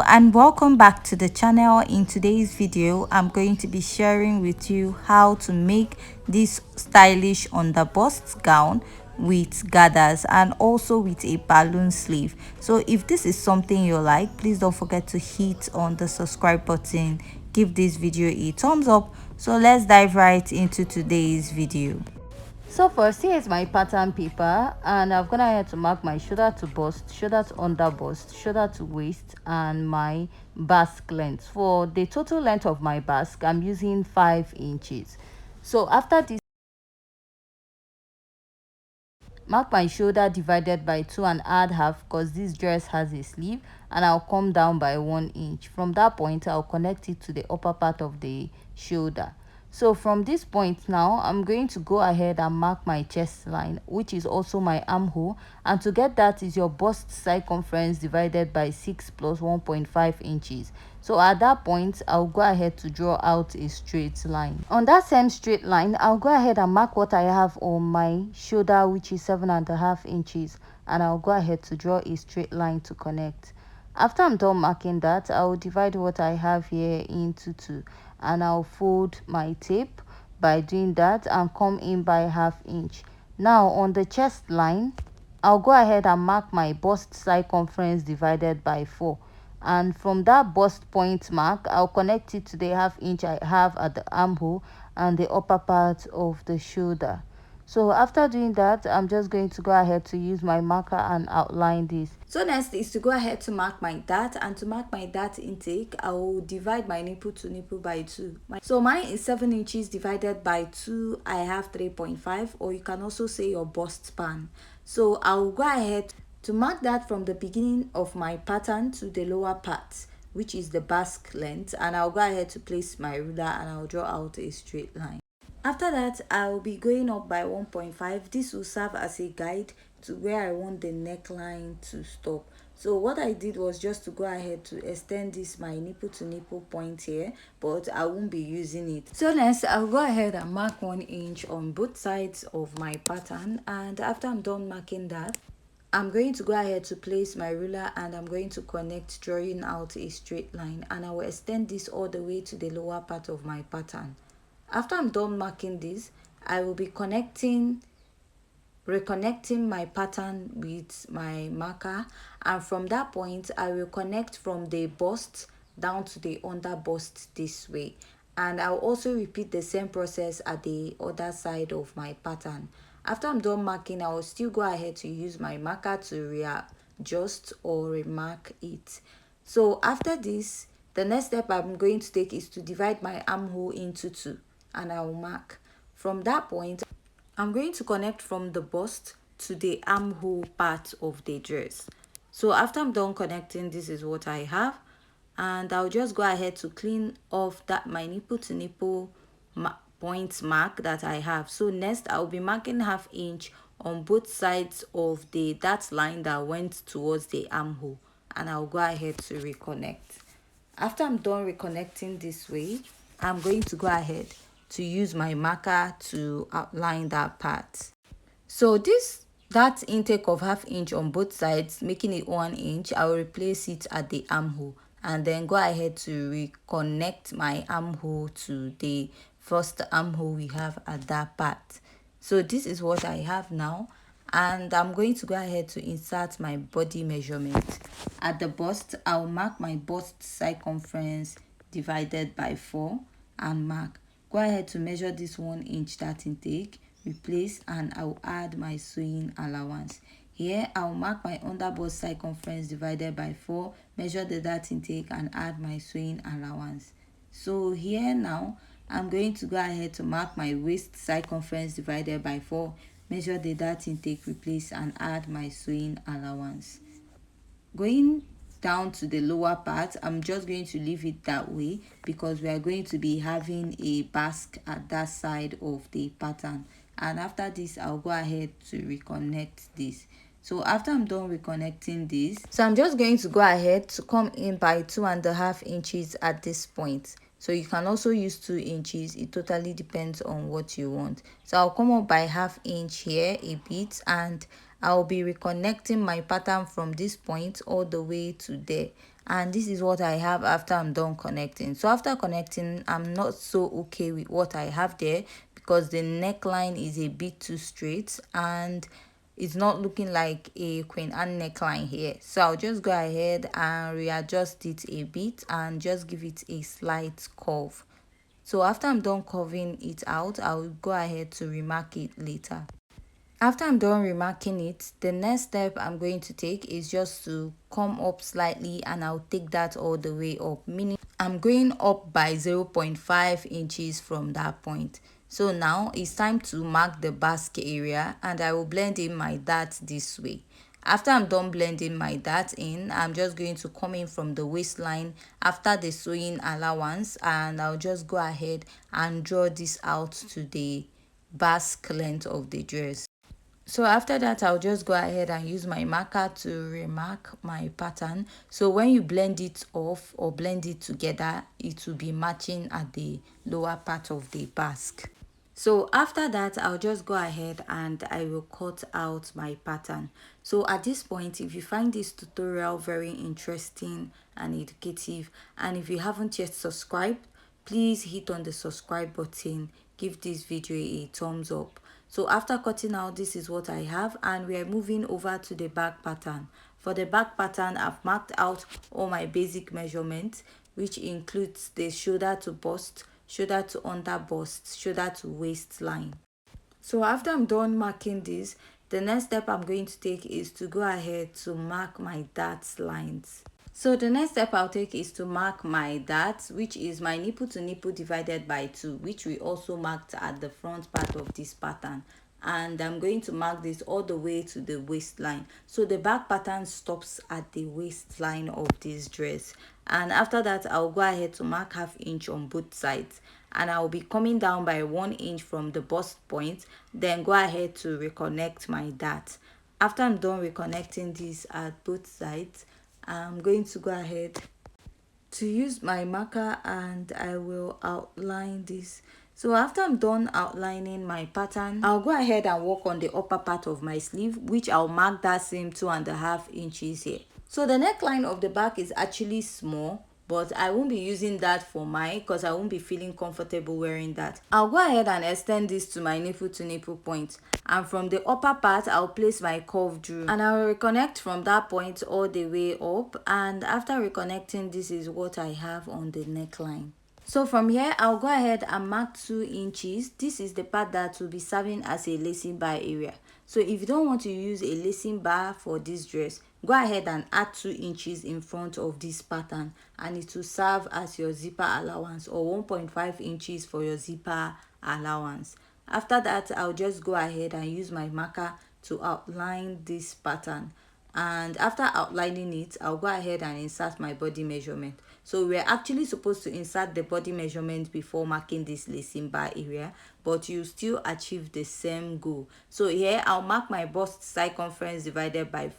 and welcome back to the channel. In today's video I'm going to be sharing with you how to make this stylish underbust gown with gathers and also with a balloon sleeve. So if this is something you like, please don't forget to hit on the subscribe button, give this video a thumbs up. So let's dive right into today's video. So first, here is my pattern paper, and I've gone ahead to mark my shoulder to bust, shoulder to under bust, shoulder to waist, and my basque length. For the total length of my basque, I'm using 5 inches. So after this, mark my shoulder divided by 2 and add half, because this dress has a sleeve, and I'll come down by 1 inch. From that point, I'll connect it to the upper part of the shoulder. So from this point now, I'm going to go ahead and mark my chest line, which is also my armhole, and to get that is your bust circumference divided by 6 plus 1.5 inches. So at that point, I'll go ahead to draw out a straight line. On that same straight line, I'll go ahead and mark what I have on my shoulder, which is 7.5 inches, and I'll go ahead to draw a straight line to connect. After I'm done marking that, I'll divide what I have here into 2, and I'll fold my tape by doing that and come in by ½ inch. Now on the chest line, I'll go ahead and mark my bust circumference divided by 4, and from that bust point mark, I'll connect it to the ½ inch I have at the armhole and the upper part of the shoulder. So after doing that, I'm just going to go ahead to use my marker and outline this. So next is to go ahead to mark my dart, and to mark my dart intake, I will divide my nipple to nipple by 2. So mine is 7 inches divided by 2. I have 3.5, or you can also say your bust span. So I will go ahead to mark that from the beginning of my pattern to the lower part, which is the basque length, and I'll go ahead to place my ruler and I'll draw out a straight line. After that, I'll be going up by 1.5. This will serve as a guide to where I want the neckline to stop. So what I did was just to go ahead to extend this my nipple to nipple point here, but I won't be using it. So next, I'll go ahead and mark 1 inch on both sides of my pattern, and after I'm done marking that, I'm going to go ahead to place my ruler and I'm going to connect, drawing out a straight line, and I will extend this all the way to the lower part of my pattern. After I'm done marking this, I will be reconnecting my pattern with my marker, and from that point I will connect from the bust down to the under bust this way, and I'll also repeat the same process at the other side of my pattern. After I'm done marking, I will still go ahead to use my marker to readjust or remark it. So after this, the next step I'm going to take is to divide my armhole into 2, and I will mark. From that point, I'm going to connect from the bust to the armhole part of the dress. So after I'm done connecting, this is what I have, and I'll just go ahead to clean off that my nipple to nipple point mark that I have. So next, I'll be marking ½ inch on both sides of that line that went towards the armhole, and I'll go ahead to reconnect. After I'm done reconnecting this way, I'm going to go ahead to use my marker to outline that part. So that intake of ½ inch on both sides, making it 1 inch, I will replace it at the armhole, and then go ahead to reconnect my armhole to the first armhole we have at that part. So this is what I have now, and I'm going to go ahead to insert my body measurement. At the bust, I'll mark my bust circumference divided by 4 and mark. Go ahead to measure this 1 inch dart intake, replace, and I'll add my sewing allowance. Here I'll mark my underbust circumference divided by 4, measure the dart intake, and add my sewing allowance. So here now I'm going to go ahead to mark my waist circumference divided by 4, measure the dart intake, replace, and add my sewing allowance. Going down to the lower part, I'm just going to leave it that way because we are going to be having a basque at that side of the pattern. And after this, I'll go ahead to reconnect this. So after I'm done reconnecting this, so I'm just going to go ahead to come in by 2.5 inches at this point. So you can also use 2 inches. It totally depends on what you want. So I'll come up by ½ inch here a bit, and I'll be reconnecting my pattern from this point all the way to there. And this is what I have after I'm done connecting. So after connecting, I'm not so okay with what I have there because the neckline is a bit too straight and it's not looking like a Queen Anne neckline here. So I'll just go ahead and readjust it a bit and just give it a slight curve. So after I'm done curving it out, I'll go ahead to remark it later. After I'm done remarking it, the next step I'm going to take is just to come up slightly, and I'll take that all the way up, meaning I'm going up by 0.5 inches from that point. So now it's time to mark the basque area, and I will blend in my dart this way. After I'm done blending my dart in, I'm just going to come in from the waistline after the sewing allowance, and I'll just go ahead and draw this out to the basque length of the dress. So after that, I'll just go ahead and use my marker to remark my pattern. So when you blend it off or blend it together, it will be matching at the lower part of the basque. So after that, I'll just go ahead and I will cut out my pattern. So at this point, if you find this tutorial very interesting and educative, and if you haven't yet subscribed, please hit on the subscribe button, give this video a thumbs up. So after cutting out, this is what I have, and we are moving over to the back pattern. For the back pattern, I've marked out all my basic measurements, which includes the shoulder to bust, shoulder to under bust, shoulder to waistline. So after I'm done marking this, the next step I'm going to take is to go ahead to mark my dart lines. So the next step I'll take is to mark my dart, which is my nipple to nipple divided by 2, which we also marked at the front part of this pattern. And I'm going to mark this all the way to the waistline. So the back pattern stops at the waistline of this dress. And after that, I'll go ahead to mark ½ inch on both sides. And I'll be coming down by 1 inch from the bust point, then go ahead to reconnect my dart. After I'm done reconnecting this at both sides, I'm going to go ahead to use my marker and I will outline this. So after I'm done outlining my pattern, I'll go ahead and work on the upper part of my sleeve, which I'll mark that same 2.5 inches here. So the neckline of the back is actually small, but I won't be using that for mine because I won't be feeling comfortable wearing that. I'll go ahead and extend this to my nipple to nipple point, and from the upper part I'll place my curve drew, and I will reconnect from that point all the way up. And after reconnecting, this is what I have on the neckline. So from here, I'll go ahead and mark 2 inches. This is the part that will be serving as a lacing bar area. So if you don't want to use a lacing bar for this dress, go ahead and add 2 inches in front of this pattern, and it will serve as your zipper allowance, or 1.5 inches for your zipper allowance. After that, I'll just go ahead and use my marker to outline this pattern. And after outlining it, I'll go ahead and insert my body measurement. So we're actually supposed to insert the body measurement before marking this lacing bar area, but you still achieve the same goal. So here I'll mark my bust circumference divided by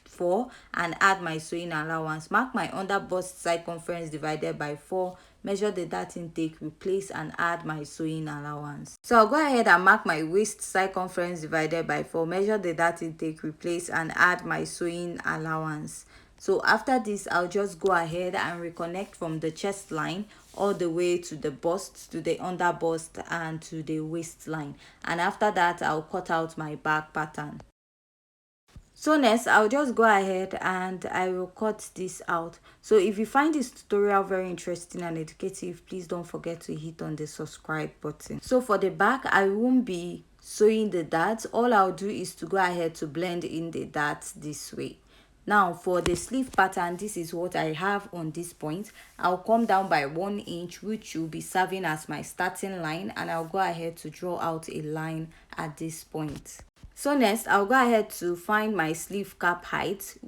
4 and add my sewing allowance. Mark my under bust circumference divided by 4, measure the dart intake, replace and add my sewing allowance. So I'll go ahead and mark my waist circumference divided by 4, measure the dart intake, replace and add my sewing allowance. So after this, I'll just go ahead and reconnect from the chest line all the way to the bust, to the under bust and to the waistline. And after that, I'll cut out my back pattern. So next, I'll just go ahead and I will cut this out. So if you find this tutorial very interesting and educative, please don't forget to hit on the subscribe button. So for the back, I won't be sewing the darts. All I'll do is to go ahead to blend in the darts this way. Now for the sleeve pattern, this is what I have on this point. I'll come down by 1 inch, which will be serving as my starting line, and I'll go ahead to draw out a line at this point. So next, I'll go ahead to find my sleeve cap height,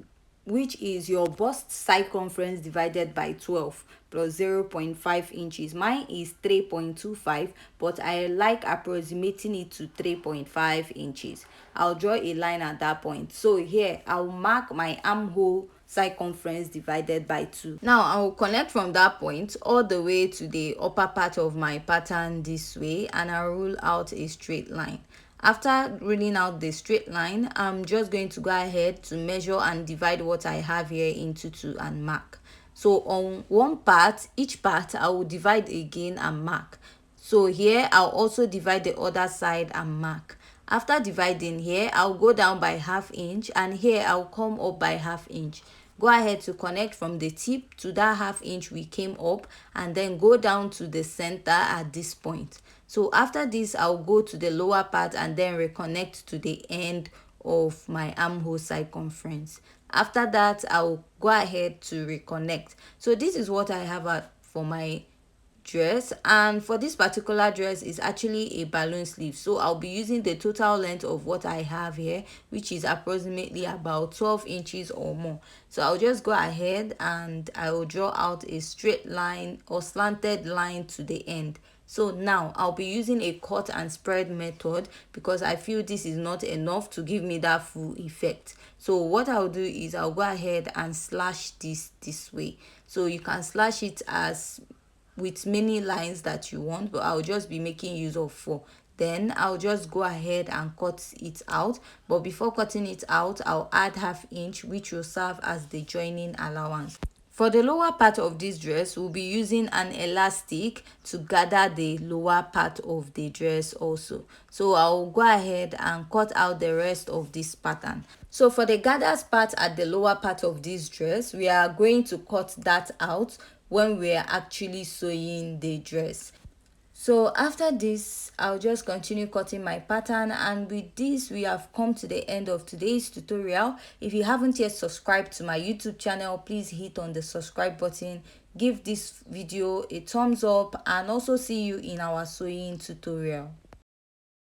which is your bust circumference divided by 12 plus 0.5 inches. Mine is 3.25, but I like approximating it to 3.5 inches. I'll draw a line at that point. So here, I'll mark my armhole circumference divided by 2. Now I will connect from that point all the way to the upper part of my pattern this way, and I'll rule out a straight line. After ruling out the straight line, I'm just going to go ahead to measure and divide what I have here into 2 and mark. So on one part, each part, I will divide again and mark. So here I'll also divide the other side and mark. After dividing here, I'll go down by ½ inch, and here I'll come up by ½ inch. Go ahead to connect from the tip to that ½ inch we came up, and then go down to the center at this point. So after this, I'll go to the lower part and then reconnect to the end of my armhole circumference. After that, I'll go ahead to reconnect. So this is what I have for my dress, and for this particular dress is actually a balloon sleeve, so I'll be using the total length of what I have here, which is approximately about 12 inches or more. So I'll just go ahead and I will draw out a straight line or slanted line to the end. So now I'll be using a cut and spread method because I feel this is not enough to give me that full effect. So what I'll do is I'll go ahead and slash this way. So you can slash it as with many lines that you want, but I'll just be making use of 4. Then I'll just go ahead and cut it out, but before cutting it out, I'll add ½ inch, which will serve as the joining allowance. For the lower part of this dress, we'll be using an elastic to gather the lower part of the dress also. So I'll go ahead and cut out the rest of this pattern. So for the gathers part at the lower part of this dress, we are going to cut that out when we are actually sewing the dress. So after this, I'll just continue cutting my pattern, and with this we have come to the end of today's tutorial. If you haven't yet subscribed to my YouTube channel, please hit on the subscribe button, give this video a thumbs up, and also see you in our sewing tutorial.